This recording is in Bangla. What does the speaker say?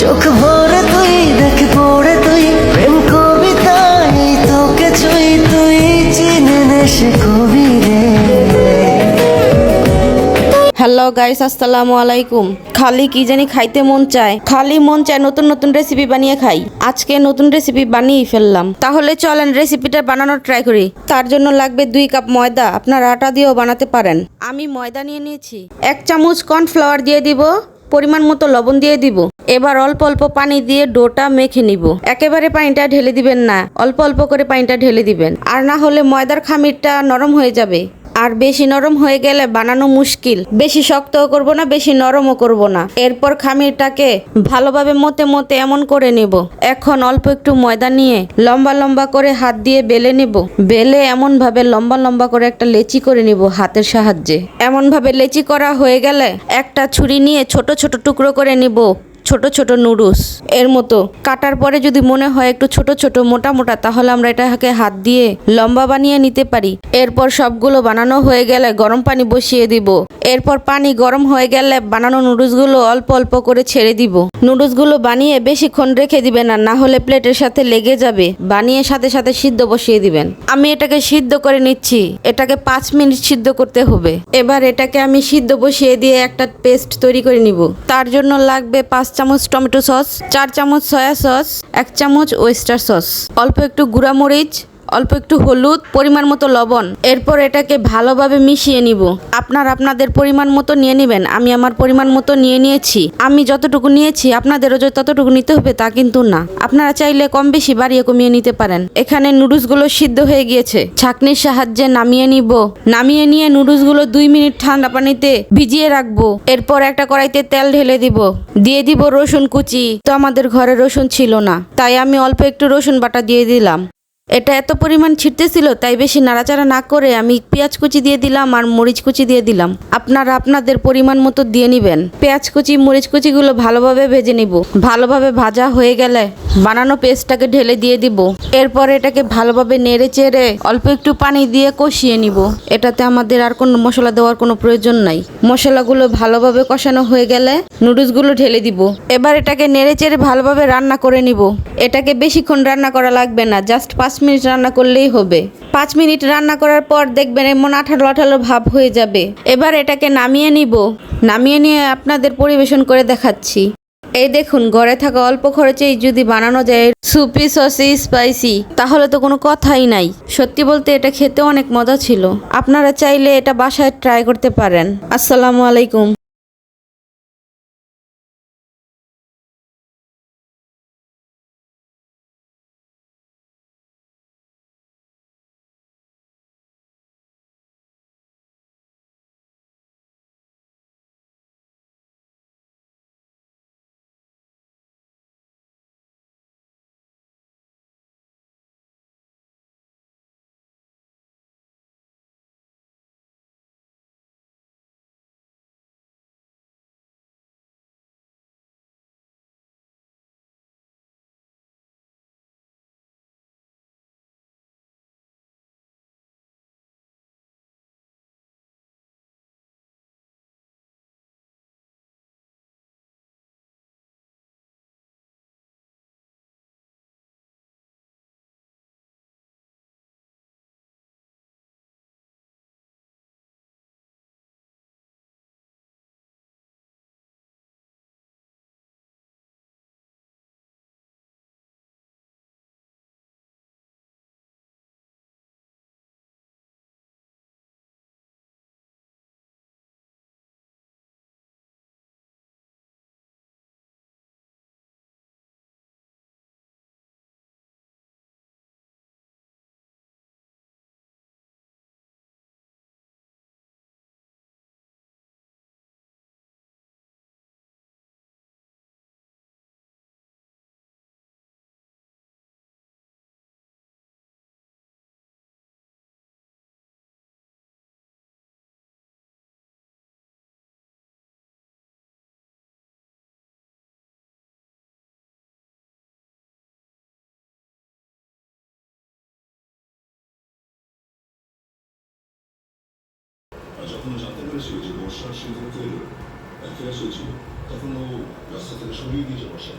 চোখ ভরে তুই দেখ পড়ে তুই প্রেম কবিতায় তোকে ছুঁই তুই চিনে নে সে কবি রে। হ্যালো গাইস, আসসালামু আলাইকুম। খালি কি জানি খাইতে মন চায়, খালি মন চায় নতুন নতুন রেসিপি বানিয়ে খাই। আজকে নতুন রেসিপি বানিয়ে ফেললাম, তাহলে চলেন রেসিপিটা বানানোর ট্রাই করি। তার জন্য লাগবে 2 কাপ ময়দা, আপনারা আটা দিয়েও বানাতে পারেন। আমি ময়দা নিয়ে নিয়েছি। 1 চামচ কর্নফ্লাওয়ার দিয়ে দিব, পরিমাণ মতো লবণ দিয়ে দিব। এবার অল্প অল্প পানি দিয়ে ডোটা মেখে নিব। একেবারে পানিটা ঢেলে দিবেন না, অল্প অল্প করে পানিটা ঢেলে দিবেন, আর না হলে ময়দার খামিরটা নরম হয়ে যাবে। আর বেশি নরম হয়ে গেলে বানানো মুশকিল। বেশি শক্তও করব না, বেশি নরমও করব না। এরপর খামিরটাকে ভালোভাবে মতে মতে এমন করে নেব। এখন অল্প একটু ময়দা নিয়ে লম্বা লম্বা করে হাত দিয়ে বেলে নেব। বেলে এমন ভাবে লম্বা লম্বা করে একটা লেচি করে নিব হাতের সাহায্যে। এমন ভাবে লেচি করা হয়ে গেলে একটা ছুরি নিয়ে ছোট ছোট টুকরো করে নিব, ছোট ছোট নুডলস এর মতো। কাটার পরে যদি মনে হয় একটু ছোট ছোট মোটা মোটা, তাহলে আমরা এটাকে হাত দিয়ে লম্বা বানিয়ে নিতে পারি। এরপর সবগুলো বানানো হয়ে গেলে গরম পানি বসিয়ে দিব। এরপর পানি গরম হয়ে গেলে বানানো নুডলসগুলো অল্প অল্প করে ছেড়ে দিব। নুডলসগুলো বানিয়ে বেশিক্ষণ রেখে দিবেন না হলে প্লেটের সাথে লেগে যাবে। বানিয়ে সাথে সাথে সিদ্ধ বসিয়ে দিবেন। আমি এটাকে সিদ্ধ করে নিচ্ছি। এটাকে 5 মিনিট সিদ্ধ করতে হবে। এবার এটাকে আমি সিদ্ধ বসিয়ে দিয়ে একটা পেস্ট তৈরি করে নিব। তার জন্য লাগবে 5 চামচ টমেটো সস, 4 চামচ সয়া সস, 1 চামচ ওয়েস্টার সস, অল্প একটু গুঁড়া মরিচ, অল্প একটু হলুদ, পরিমাণ মতো লবণ। এরপর এটাকে ভালোভাবে মিশিয়ে নিব। আপনারা আপনাদের পরিমাণ মতো নিয়ে নেবেন। আমি আমার পরিমাণ মতো নিয়ে নিয়েছি। আমি যতটুকু নিয়েছি আপনাদেরও যে ততটুকু নিতে হবে তা কিন্তু না। আপনারা চাইলে কম বেশি বাড়িয়ে কমিয়ে নিতে পারেন। এখানে নুডলসগুলো সিদ্ধ হয়ে গিয়েছে। ছাঁকনির সাহায্যে নামিয়ে নিব। নামিয়ে নিয়ে নুডলসগুলো 2 মিনিট ঠান্ডা পানিতে ভিজিয়ে রাখবো। এরপর একটা কড়াইতে তেল ঢেলে দিব। দিয়ে দিব রসুন কুচি। তো আমাদের ঘরে রসুন ছিল না, তাই আমি অল্প একটু রসুন বাটা দিয়ে দিলাম। এটা এত পরিমাণ ছিটতেছিল, তাই বেশি নাড়াচাড়া না করে আমি পেঁয়াজ কুচি দিয়ে দিলাম আর মরিচ কুচি দিয়ে দিলাম। আপনারা আপনাদের পরিমাণ মতো দিয়ে নেবেন। পেঁয়াজ কুচি মরিচ কুচিগুলো ভালোভাবে ভেজে নিব। ভালোভাবে ভাজা হয়ে গেলে বানানো পেস্টটাকে ঢেলে দিয়ে দিব। এরপর এটাকে ভালোভাবে নেড়ে চেড়ে অল্প একটু পানি দিয়ে কষিয়ে নিব। এটাতে আমাদের আর কোনো মশলা দেওয়ার কোনো প্রয়োজন নাই। মশলাগুলো ভালোভাবে কষানো হয়ে গেলে নুডলসগুলো ঢেলে দিব। এবার এটাকে নেড়ে চেড়ে ভালোভাবে রান্না করে নিব। এটাকে বেশিক্ষণ রান্না করা লাগবে না, জাস্ট 5 মিনিট রান্না করলেই হবে। 5 মিনিট রান্না করার পর দেখবেন এমন আঠালো আঠালো ভাব হয়ে যাবে। এবার এটাকে নামিয়ে নিব। নামিয়ে নিয়ে আপনাদের পরিবেশন করে দেখাচ্ছি। এই দেখুন, ঘরে থাকা অল্প খরচেই যদি বানানো যায় সুপি সসি স্পাইসি, তাহলে তো কোনো কথাই নাই। সত্যি বলতে এটা খেতে অনেক মজা ছিল। আপনারা চাইলে এটা বাসায় ট্রাই করতে পারেন। আসসালামু আলাইকুম।把交通的上单位设置过上市公对了，来开设置。তখন ও রাস্তা থেকে সরিয়ে দিয়ে বসে